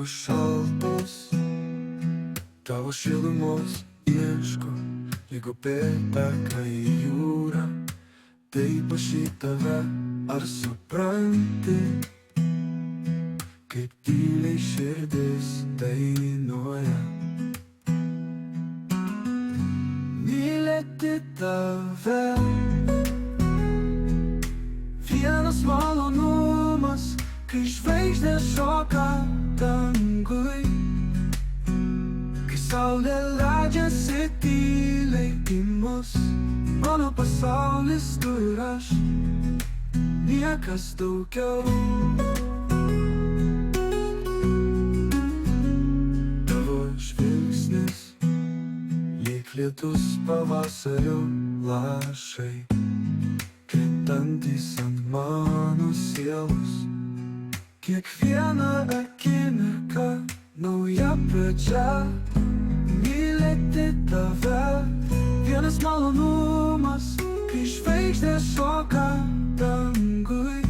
jūros šaltos, tavo šilumos ieško, lygu pėdaka į jūrą. Taip aš į tave, ar supranti, kaip tyliai širdis dainuoja. Mylėti tave, vienas malonumas, kai žvaigždės šoka dangui, kai saulė leidžiasi tyliai į mus. Mano pasaulis tu ir aš, niekas daugiau. Tavo žvilgsnis lyg lietus pavasario lašai, krintantis ant mano sielos. Kiekviena akimirka nauja pradžia. Mylėti tave, vienas malonumas, kai žvaigždės šoka dangui,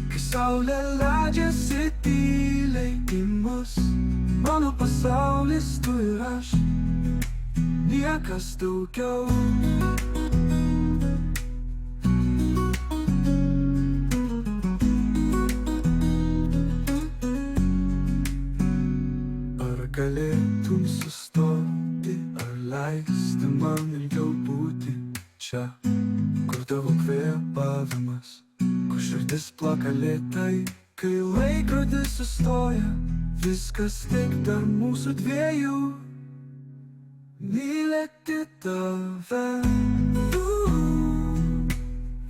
kai saulė leidžiasi tyliai į mus. Mano pasaulis tu ir aš, niekas daugiau. Ar galėtum sustoti, ar leisti man ilgiau būti čia, kur tavo kvėpavimas, kur širdis plaka lėtai, kai laikrodis sustoja, viskas tik tarp mūsų dviejų. Mylėti tave,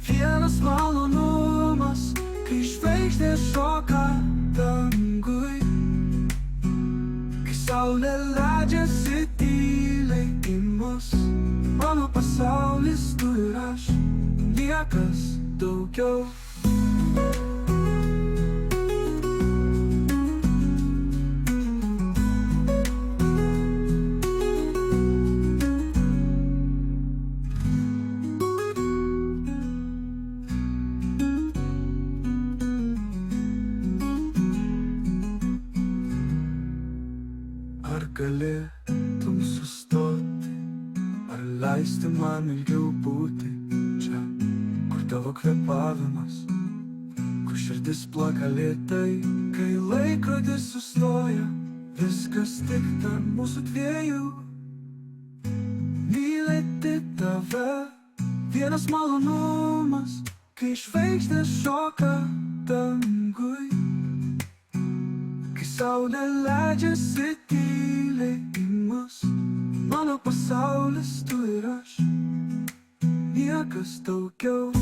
vienas malonumas, kai žvaigždės šoka dangui, kai saulė leidžiasi tyliai į mus. Mano pasaulis tu ir aš, niekas daugiau. Ar galėtum sustoti, ar leisti man ilgiau būti čia, kur tavo kvėpavimas, kur širdis plaka lėtai, kai laikrodis sustoja, viskas tik tarp mūsų dviejų. Mylėti tave, vienas malonumas, kai žvaigždės šoka dangui, kai saulė leidžiasi tyliai į mus. Mano pasaulis tu ir aš, niekas daugiau.